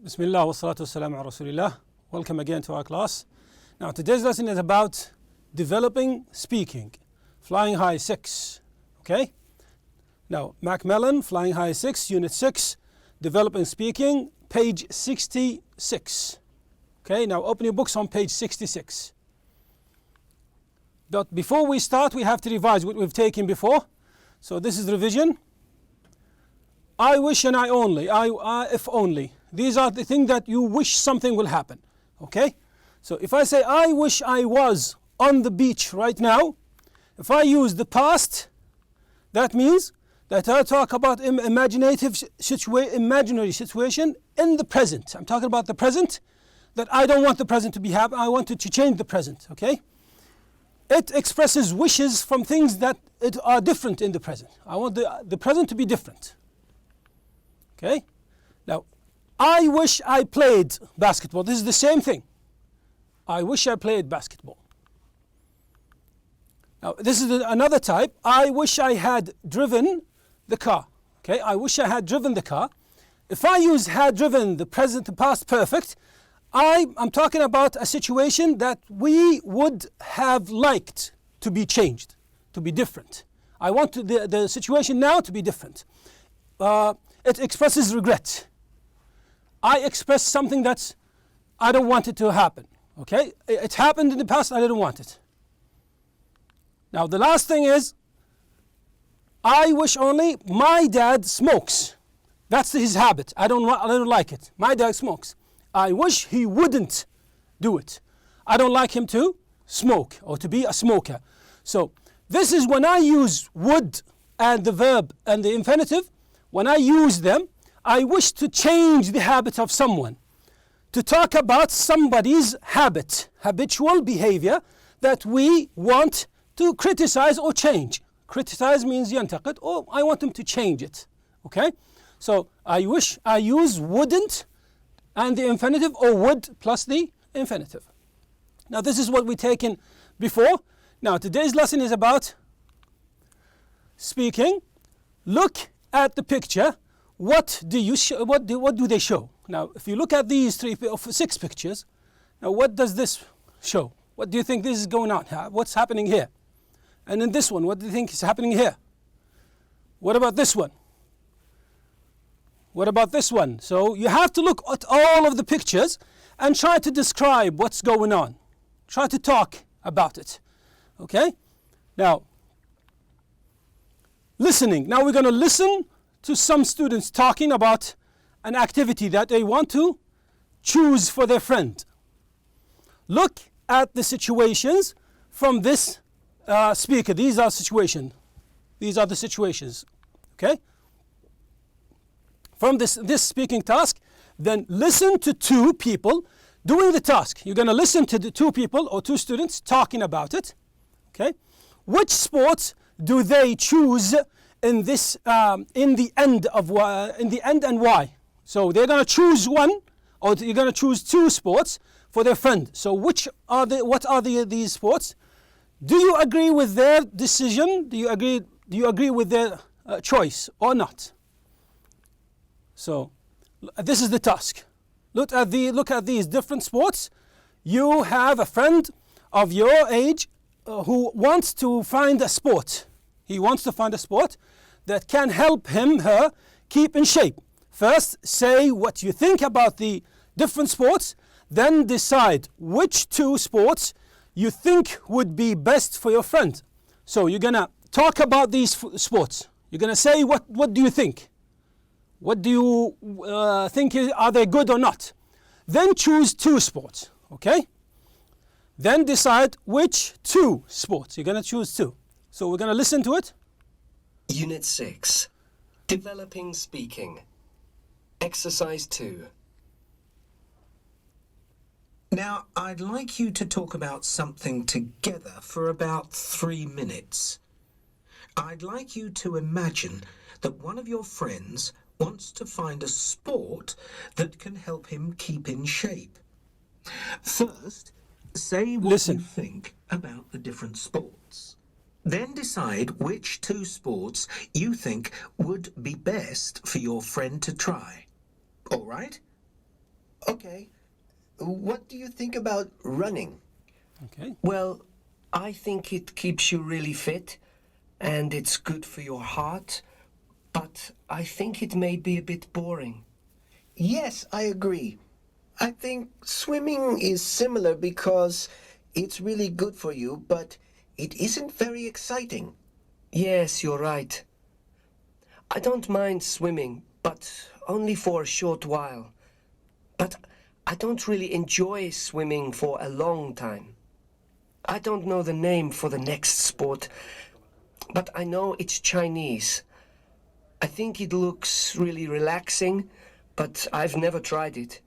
Bismillah wa salatu wassalamu ala Rasulillah. Welcome again to our class. Now today's lesson is about developing speaking, Flying High 6. Okay? Now Macmillan, Flying High 6, Unit 6, Developing Speaking, page 66. Okay, now open your books on page 66. But before we start, we have to revise what we've taken before. So this is revision. I wish and I only, if only. These are the things that you wish something will happen. Okay? So if I say I wish I was on the beach right now, if I use the past, that means that I talk about imaginary situation in the present. I'm talking about the present, that I don't want the present to be happen. I want to change the present. Okay? It expresses wishes from things that are different in the present. I want the present to be different. Okay? Now, I wish I played basketball. This is the same thing. I wish I played basketball. Now, this is another type. I wish I had driven the car. Okay? I wish I had driven the car. If I use had driven, the present, the past perfect, I'm talking about a situation that we would have liked to be changed, to be different. I want the situation now to be different. It expresses regret. I express something that I don't want it to happen. Okay? It happened in the past, I didn't want it. Now the last thing is, I wish only my dad smokes. That's his habit. I don't like it. My dad smokes. I wish he wouldn't do it. I don't like him to smoke or to be a smoker. So this is when I use would and the verb and the infinitive. When I use them, I wish to change the habit of someone, to talk about somebody's habit, habitual behavior that we want to criticize or change. Criticize means ينتقد, or I want them to change it. Okay? So I wish I use wouldn't and the infinitive, or would plus the infinitive. Now this is what we've taken before. Now today's lesson is about speaking. Look at the picture. What do they show? Now, if you look at these 6 pictures, now what does this show? What do you think this is going on? What's happening here? And in this one, what do you think is happening here? What about this one? What about this one? So you have to look at all of the pictures and try to describe what's going on. Try to talk about it. Okay? Now, listening. Now we're going to listen to some students talking about an activity that they want to choose for their friend. Look at the situations from this speaker. These are situations. These are the situations. Okay? From this speaking task, then listen to 2 people doing the task. You're going to listen to the 2 people or 2 students talking about it. Okay? Which sports do they choose in this in the end and why? So they're going to choose one, or you're going to choose 2 sports for their friend. So what are these sports? Do you agree with their decision? Do you agree with their choice or not? So this is the task. Look at these different sports. You have a friend of your age who wants to find a sport. He wants to find a sport that can help her keep in shape. First, say what you think about the different sports, then decide which 2 sports you think would be best for your friend. So you're going to talk about these sports. You're going to say, what do you think? What do you think, are they good or not? Then choose 2 sports, okay? Then decide which 2 sports. You're going to choose 2. So we're going to listen to it. Unit 6. Developing Speaking. Exercise 2. Now, I'd like you to talk about something together for about 3 minutes. I'd like you to imagine that one of your friends wants to find a sport that can help him keep in shape. First, say what you think about the different sports. Then decide which 2 sports you think would be best for your friend to try. All right? Okay. What do you think about running? Okay. Well, I think it keeps you really fit and it's good for your heart, but I think it may be a bit boring. Yes, I agree. I think swimming is similar because it's really good for you, but it isn't very exciting. Yes, you're right. I don't mind swimming, but only for a short while. But I don't really enjoy swimming for a long time. I don't know the name for the next sport, but I know it's Chinese. I think it looks really relaxing, but I've never tried it.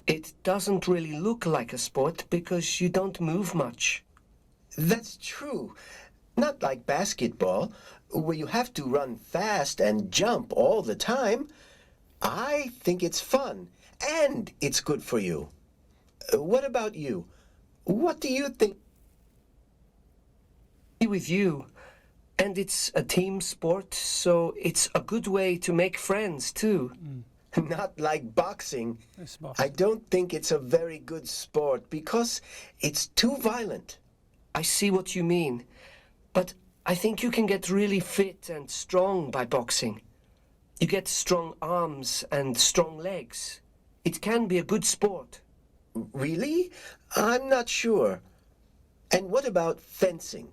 It doesn't really look like a sport because you don't move much. That's true. Not like basketball, where you have to run fast and jump all the time. I think it's fun, and it's good for you. What about you? What do you think? With you, and it's a team sport, so it's a good way to make friends too. Not like boxing. It's boxing. I don't think it's a very good sport because it's too violent. I see what you mean, but I think you can get really fit and strong by boxing. You get strong arms and strong legs. It can be a good sport. Really? I'm not sure. And what about fencing?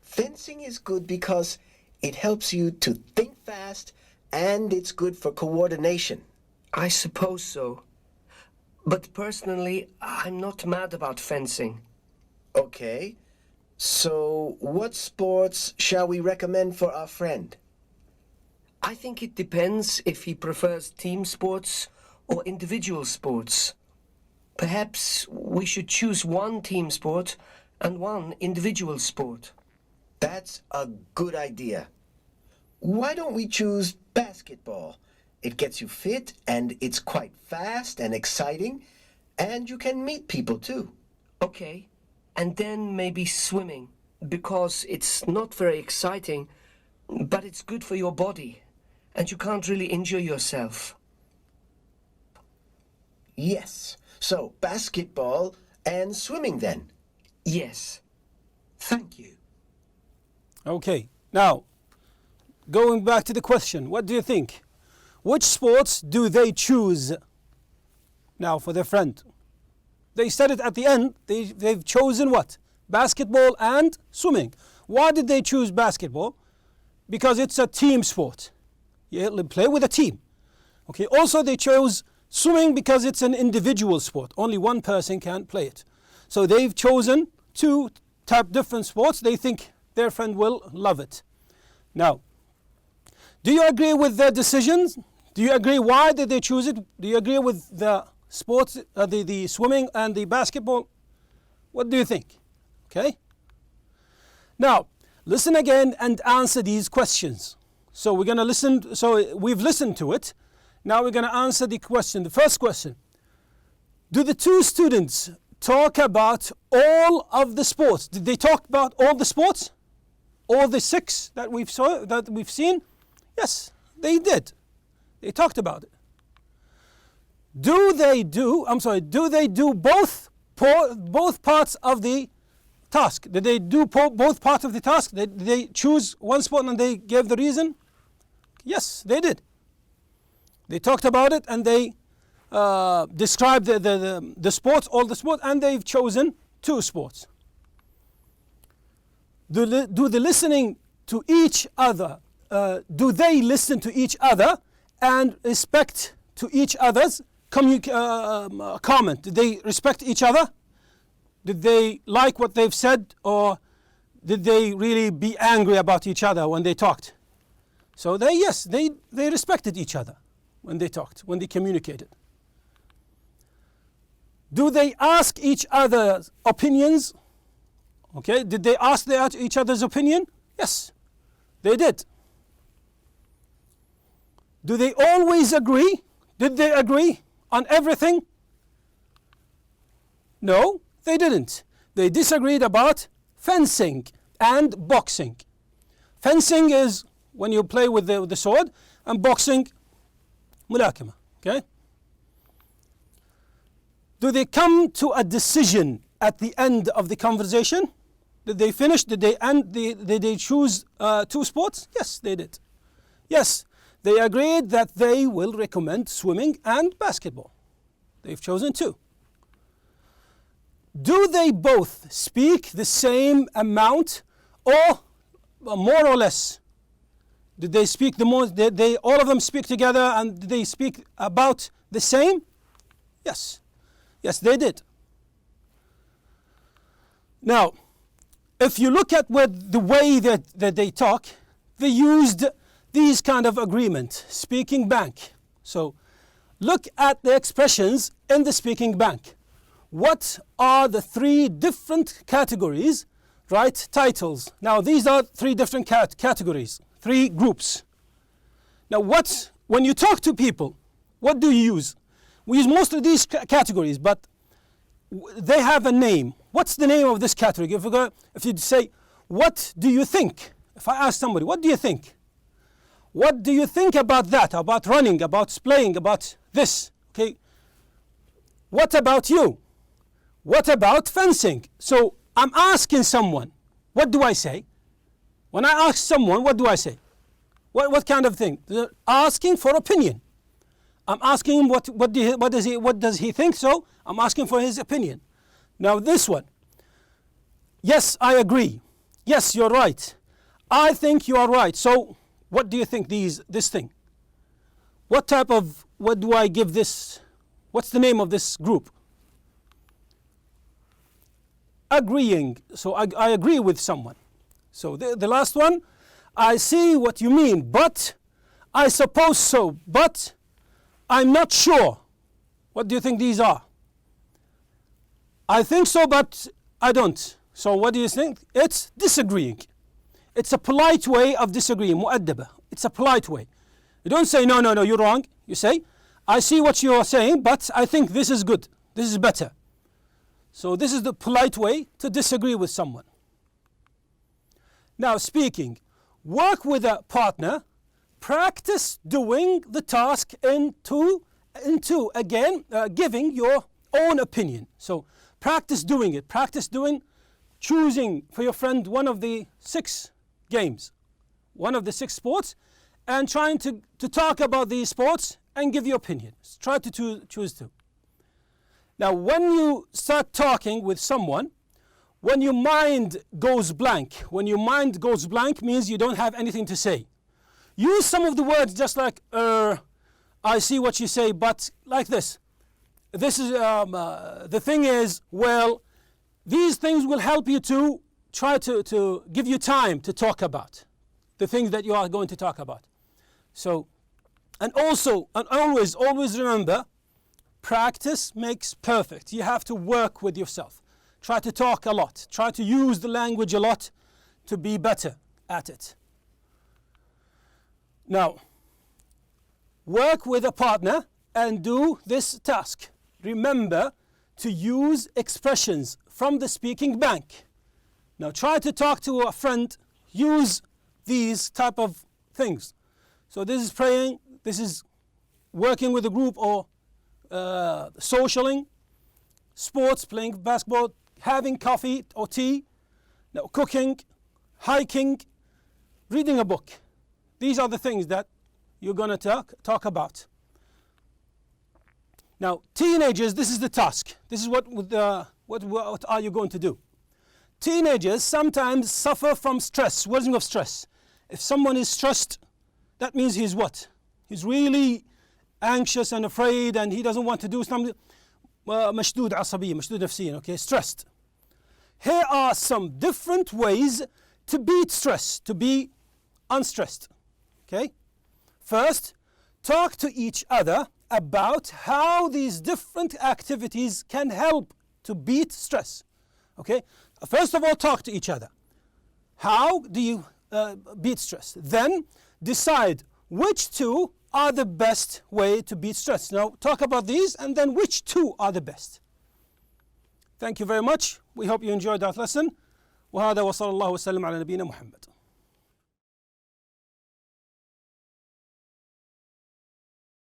Fencing is good because it helps you to think fast and it's good for coordination. I suppose so. But personally, I'm not mad about fencing. Okay. So, what sports shall we recommend for our friend? I think it depends if he prefers team sports or individual sports. Perhaps we should choose one team sport and one individual sport. That's a good idea. Why don't we choose basketball? It gets you fit and it's quite fast and exciting, and you can meet people too. Okay, and then maybe swimming, because it's not very exciting, but it's good for your body, and you can't really injure yourself. Yes. So, basketball and swimming then. Yes. Thank you. Okay. Now, going back to the question, what do you think? Which sports do they choose now for their friend? They said it at the end. They've chosen what? Basketball and swimming. Why did they choose basketball? Because it's a team sport. You play with a team. Okay. Also, they chose swimming because it's an individual sport. Only one person can play it. So they've chosen two different sports. They think their friend will love it. Now, do you agree with their decisions? Do you agree why did they choose it? Do you agree with the sports, the swimming and the basketball? What do you think? Okay. Now, listen again and answer these questions. So we're going to listen. So we've listened to it. Now we're going to answer the question. The first question. Do the two students talk about all of the sports? Did they talk about all the sports? All the 6 that we've seen? Yes, they did. They talked about it. Do they do both parts of the task? Did they do both parts of the task? Did they choose one sport and they gave the reason? Yes, they did. They talked about it and they described the sports, all the sports, and they've chosen 2 sports. Do the listening to each other? Do they listen to each other and respect to each other's comment? Did they respect each other? Did they like what they've said, or did they really be angry about each other when they talked? So they respected each other when they talked, when they communicated. Do they ask each other opinions? Okay, did they ask each other's opinion? Yes, they did. Do they always agree? Did they agree on everything? No, they didn't. They disagreed about fencing and boxing. Fencing is when you play with the sword, and boxing, mulakama. Okay? Do they come to a decision at the end of the conversation? Did they finish? Did they end? Did they choose two sports? Yes, they did. Yes, they agreed that they will recommend swimming and basketball. They've chosen two. Do they both speak the same amount or more or less? Did they speak the most? Did they all of them speak together and did they speak about the same? Yes. Yes, they did. Now, if you look at the way that they talk, they used these kind of agreement, speaking bank. So look at the expressions in the speaking bank. What are the three different categories, right? Titles. Now these are three different categories, three groups. Now when you talk to people, what do you use? We use most of these categories, but they have a name. What's the name of this category? If you say, what do you think? If I ask somebody, what do you think? What do you think about that? About running, about playing, about this? Okay. What about you? What about fencing? So I'm asking someone, what do I say? When I ask someone, what do I say? What kind of thing? Asking for opinion. I'm asking him what does he think? So I'm asking for his opinion. Now this one. Yes, I agree. Yes, you're right. I think you are right. So what do you think this thing? What do I give this? What's the name of this group? Agreeing. So I agree with someone. So the last one, I see what you mean, but I suppose so, but I'm not sure. What do you think these are? I think so, but I don't. So what do you think? It's disagreeing. It's a polite way of disagreeing. مؤدبة. It's a polite way. You don't say, no, you're wrong. You say, I see what you're saying, but I think this is good. This is better. So this is the polite way to disagree with someone. Now speaking, work with a partner, practice doing the task into again, giving your own opinion. So practice doing it. Practice choosing for your friend one of the 6 games, one of the 6 sports, and trying to talk about these sports and give your opinion. Try to choose two. Now, when you start talking with someone, when your mind goes blank means you don't have anything to say. Use some of the words just like, I see what you say, but like this. This is, the thing is, well, these things will help you to try to give you time to talk about the things that you are going to talk about. So, and always remember, practice makes perfect. You have to work with yourself. Try to talk a lot. Try to use the language a lot to be better at it. Now, work with a partner and do this task. Remember to use expressions from the speaking bank. Now try to talk to a friend. Use these type of things. So this is praying. This is working with a group or socialing, sports, playing basketball, having coffee or tea, now cooking, hiking, reading a book. These are the things that you're going to talk about. Now, teenagers, this is the task. This is what are you going to do? Teenagers sometimes suffer from stress, worsening of stress. If someone is stressed, that means he's what? He's really anxious and afraid and he doesn't want to do something. مشدود عصبية, مشدود نفسيا, okay, stressed. Here are some different ways to beat stress, to be unstressed. Okay? First, talk to each other about how these different activities can help to beat stress. Okay? First of all, talk to each other. How do you beat stress? Then decide which two are the best way to beat stress. Now talk about these and then which two are the best. Thank you very much. We hope you enjoyed that lesson. وهذا وصلى الله وسلم على نبينا محمد.